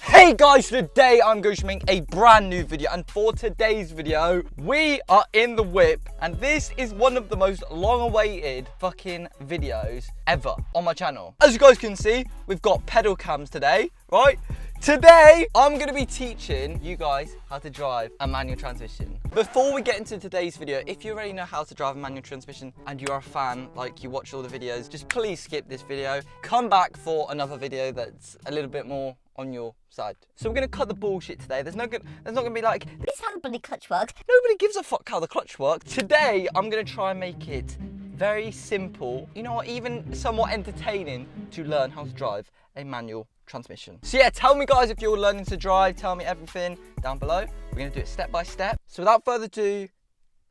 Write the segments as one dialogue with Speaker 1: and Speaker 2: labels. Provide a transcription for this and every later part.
Speaker 1: Hey guys, today I'm going to make a brand new video, and for today's video we are in the whip, and this is one of the most long-awaited fucking videos ever on my channel. As you guys can see, we've got pedal cams today, right? Today I'm going to be teaching you guys how to drive a manual transmission. Before we get into today's video, if you already know how to drive a manual transmission and you're a fan, like you watch all the videos, just please skip this video, come back for another video that's a little bit more on your side. So we're going to cut the bullshit today. There's not going to be like,
Speaker 2: this is how the bloody clutch works.
Speaker 1: Nobody gives a fuck how the clutch works. Today I'm going to try and make it very simple, you know what, even somewhat entertaining to learn how to drive a manual transmission. So yeah, tell me guys if you're learning to drive, tell me everything down below. We're going to do it step by step. So without further ado,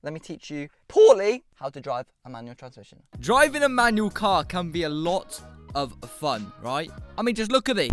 Speaker 1: let me teach you poorly how to drive a manual transmission.
Speaker 3: Driving a manual car can be a lot of fun, right? I mean, just look at this.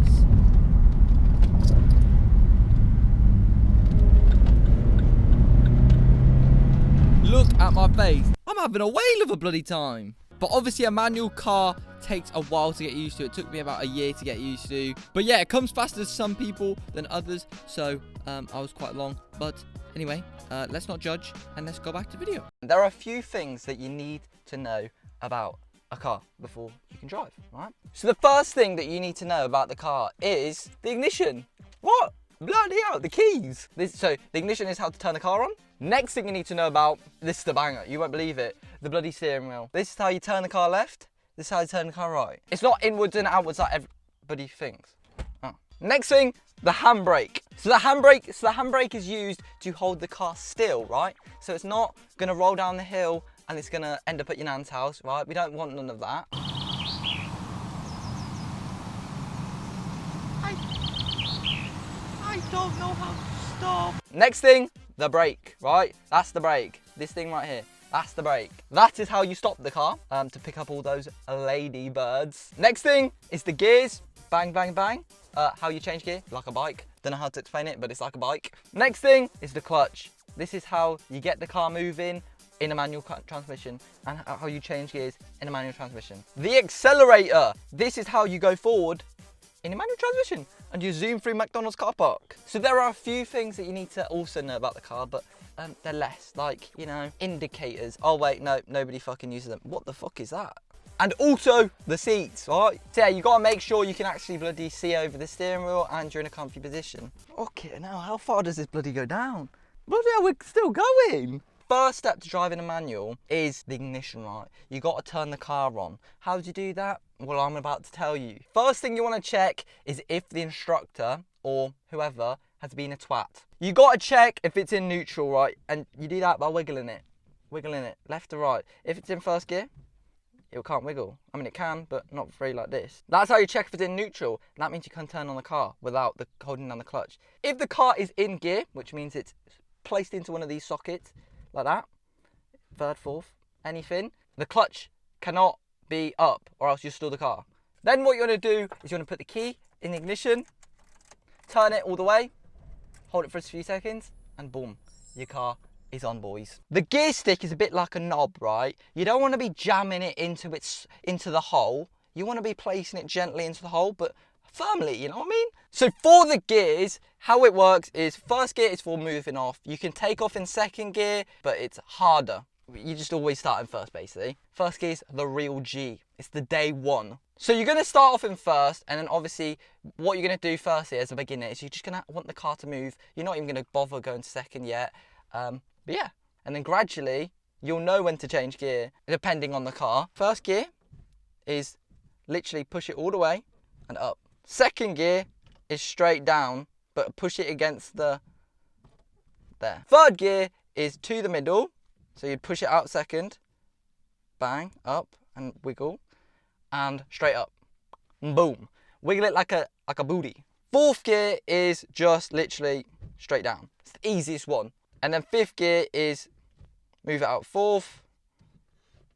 Speaker 3: Look at my face. I'm having a whale of a bloody time. But obviously a manual car takes a while to get used to. It took me about a year to get used to. But yeah, it comes faster to some people than others. So I was quite long. But anyway, let's not judge and let's go back to the video.
Speaker 1: There are a few things that you need to know about a car before you can drive, right? So the first thing that you need to know about the car is the ignition. What? Bloody hell, the keys. So the ignition is how to turn the car on. Next thing you need to know about, this is the banger, you won't believe it, the bloody steering wheel. This is how you turn the car left, this is how you turn the car right. It's not inwards and outwards like everybody thinks. Oh. Next thing, the handbrake. So the handbrake is used to hold the car still, right? So it's not gonna roll down the hill and it's gonna end up at your nan's house, right? We don't want none of that. I don't know how to stop. Next thing, the brake, right? That's the brake. This thing right here, that's the brake. That is how you stop the car, to pick up all those lady birds. Next thing is the gears. Bang, bang, bang. How you change gear, like a bike. Don't know how to explain it, but it's like a bike. Next thing is the clutch. This is how you get the car moving in a manual transmission, and how you change gears in a manual transmission. The accelerator. This is how you go forward in a manual transmission and you zoom through McDonald's car park. So there are a few things that you need to also know about the car, but they're less, like, you know, indicators. Oh wait, no, nobody fucking uses them. What the fuck is that? And also the seats, right? So yeah, you gotta make sure you can actually bloody see over the steering wheel and you're in a comfy position. Okay, now how far does this bloody go down? Bloody hell, we're still going. First step to driving a manual is the ignition, right? You got to turn the car on. How do you do that? Well, I'm about to tell you. First thing you want to check is if the instructor or whoever has been a twat. You got to check if it's in neutral, right? And you do that by wiggling it left to right. If it's in first gear, it can't wiggle. I mean, it can, but not very like this. That's how you check if it's in neutral. That means you can turn on the car without holding down the clutch. If the car is in gear, which means it's placed into one of these sockets, like that, third, fourth, anything, the clutch cannot be up or else you stall the car. Then what you're going to do is you're going to put the key in the ignition, turn it all the way, hold it for a few seconds, and boom, your car is on, boys. The gear stick is a bit like a knob, right? You don't want to be jamming it into the hole. You want to be placing it gently into the hole, but firmly, you know what I mean? So for the gears, how it works is first gear is for moving off. You can take off in second gear, but it's harder. You just always start in first, basically. First gear is the real G. It's the day one. So you're going to start off in first, and then obviously what you're going to do first here as a beginner is you're just going to want the car to move. You're not even going to bother going to second yet. But yeah, and then gradually you'll know when to change gear depending on the car. First gear is literally push it all the way and up. Second gear is straight down, but push it against there. Third gear is to the middle, so you'd push it out second, bang, up and wiggle, and straight up, and boom. Wiggle it like a booty. Fourth gear is just literally straight down. It's the easiest one. And then fifth gear is move it out fourth,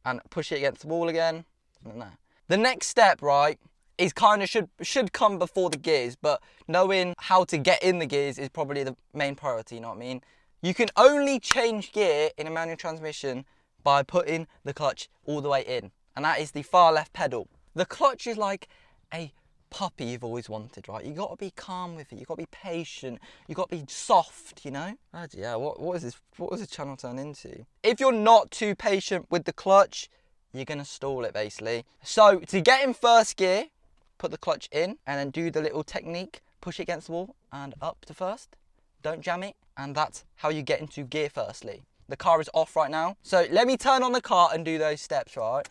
Speaker 1: and push it against the wall again, and then there. The next step, right, is kind of should come before the gears, but knowing how to get in the gears is probably the main priority, you know what I mean? You can only change gear in a manual transmission by putting the clutch all the way in. and that is the far left pedal. The clutch is like a puppy you've always wanted, right? You got to be calm with it. You got to be patient. You got to be soft, you know? Yeah, what is this? What was this channel turn into? If you're not too patient with the clutch, you're gonna stall it basically. So to get in first gear, put the clutch in and then do the little technique, push it against the wall and up to first. Don't jam it, and that's how you get into gear firstly. The car is off right now. So let me turn on the car and do those steps, right?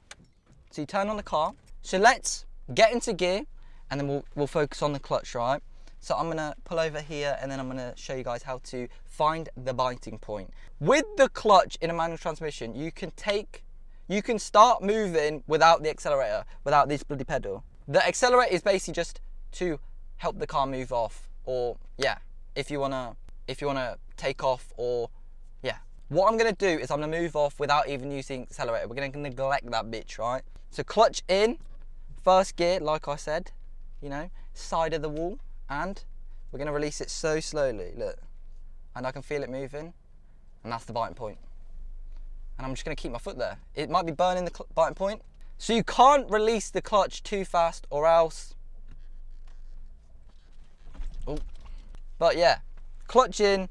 Speaker 1: So you turn on the car. So let's get into gear and then we'll focus on the clutch, right? So I'm gonna pull over here and then I'm gonna show you guys how to find the biting point. With the clutch in a manual transmission, you can start moving without the accelerator, without this bloody pedal. The accelerator is basically just to help the car move off, or yeah, if you wanna take off, or yeah. What I'm gonna do is I'm gonna move off without even using accelerator. We're gonna neglect that bitch, right? So clutch in, first gear, like I said, you know, side of the wall, and we're gonna release it so slowly, look. And I can feel it moving, and that's the biting point. And I'm just gonna keep my foot there. It might be burning the biting point. So you can't release the clutch too fast or else. Ooh. But yeah, clutch in,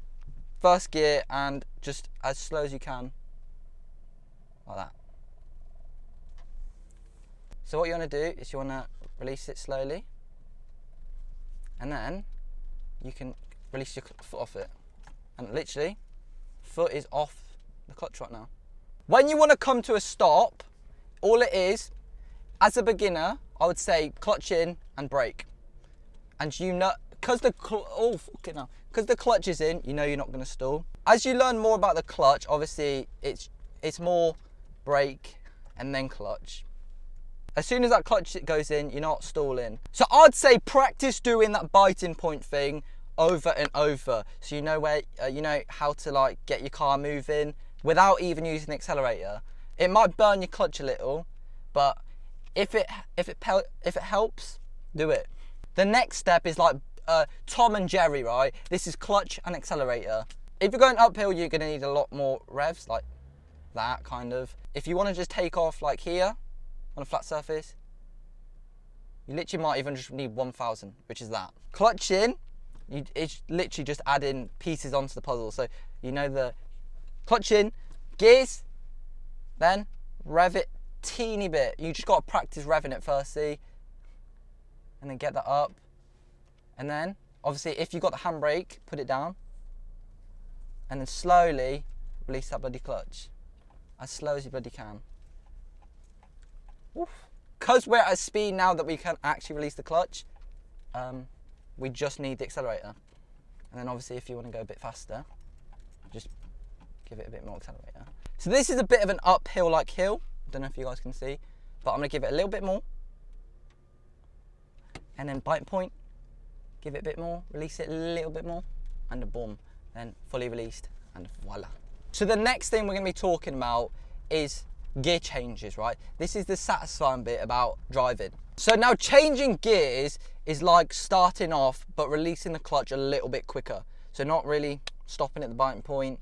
Speaker 1: first gear, and just as slow as you can, like that. So what you wanna do is you wanna release it slowly, and then you can release your foot off it. And literally, foot is off the clutch right now. When you wanna come to a stop, all it is, as a beginner, I would say clutch in and brake. And you know, because the clutch is in, you know you're not gonna stall. As you learn more about the clutch, obviously it's more brake and then clutch. As soon as that clutch goes in, you're not stalling. So I'd say practice doing that biting point thing over and over, so you know where you know how to like get your car moving without even using the accelerator. It might burn your clutch a little, but if it helps, do it. The next step is like Tom and Jerry, right? This is clutch and accelerator. If you're going uphill, you're gonna need a lot more revs, like that kind of. If you want to just take off like here on a flat surface, you literally might even just need 1,000, which is that. Clutch in, it's literally just adding pieces onto the puzzle. So you know the clutch in, gears, then rev it teeny bit. You just got to practice revving it first, see, and then get that up. And then obviously if you've got the handbrake, put it down and then slowly release that bloody clutch as slow as you bloody can. Because we're at a speed now that we can actually release the clutch, we just need the accelerator. And then obviously if you want to go a bit faster, just give it a bit more accelerator. So this is a bit of an uphill like hill. I don't know if you guys can see, but I'm gonna give it a little bit more. And then bite point, give it a bit more, release it a little bit more, and boom, then fully released, and voila. So the next thing we're gonna be talking about is gear changes, right? This is the satisfying bit about driving. So now changing gears is like starting off, but releasing the clutch a little bit quicker. So not really stopping at the biting point,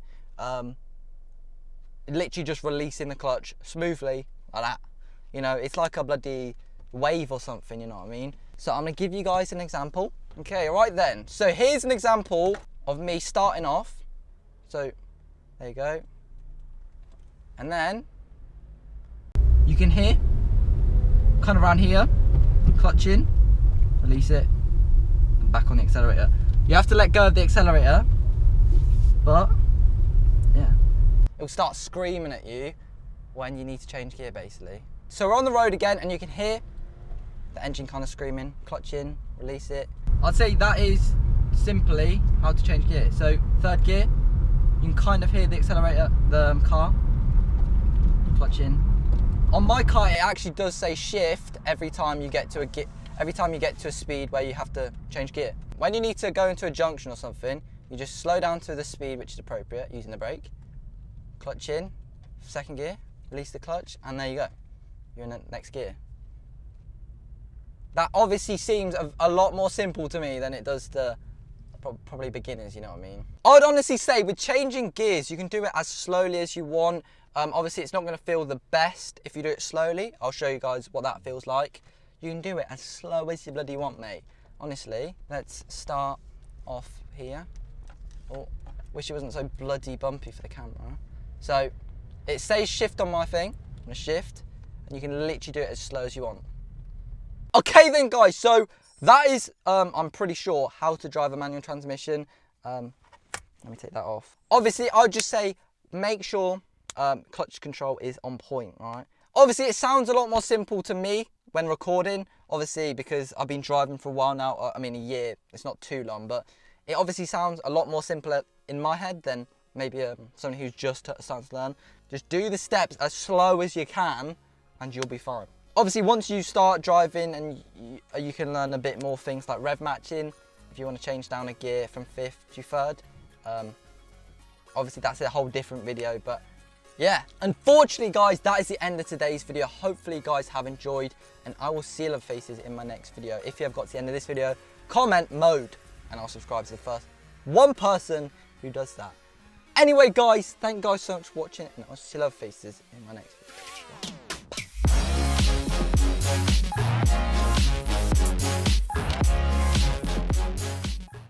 Speaker 1: literally just releasing the clutch smoothly like that. You know, it's like a bloody wave or something, you know what I mean? So I'm gonna give you guys an example. Okay, right then. So here's an example of me starting off. So there you go. And then you can hear, kind of around here, clutch in, release it, and back on the accelerator. You have to let go of the accelerator, but yeah. It'll start screaming at you when you need to change gear basically. So we're on the road again and you can hear the engine kind of screaming, clutch in, release it. I'd say that is simply how to change gear. So third gear, you can kind of hear the accelerator, the car, clutch in. On my car, it actually does say shift every time you get to a speed where you have to change gear. When you need to go into a junction or something, you just slow down to the speed which is appropriate using the brake, clutch in, second gear, release the clutch, and there you go. You're in the next gear. That obviously seems a lot more simple to me than it does to probably beginners, you know what I mean. I'd honestly say with changing gears, you can do it as slowly as you want. Obviously, it's not going to feel the best if you do it slowly. I'll show you guys what that feels like. You can do it as slow as you bloody want, mate. Honestly, let's start off here. Oh, wish it wasn't so bloody bumpy for the camera. So, it says shift on my thing. I'm going to shift, and you can literally do it as slow as you want. Okay then, guys, so that is, I'm pretty sure, how to drive a manual transmission. Let me take that off. Obviously, I'd just say, make sure clutch control is on point, right? Obviously, it sounds a lot more simple to me when recording, obviously, because I've been driving for a while now. I mean, a year, it's not too long, but it obviously sounds a lot more simpler in my head than maybe someone who's just starting to learn. Just do the steps as slow as you can, and you'll be fine. Obviously, once you start driving and you can learn a bit more things like rev matching, if you want to change down a gear from 5th to 3rd, obviously that's a whole different video, but yeah. Unfortunately, guys, that is the end of today's video. Hopefully, you guys have enjoyed, and I will see your faces in my next video. If you have got to the end of this video, comment mode, and I'll subscribe to the first one person who does that. Anyway, guys, thank you guys so much for watching, and I'll see your faces in my next video.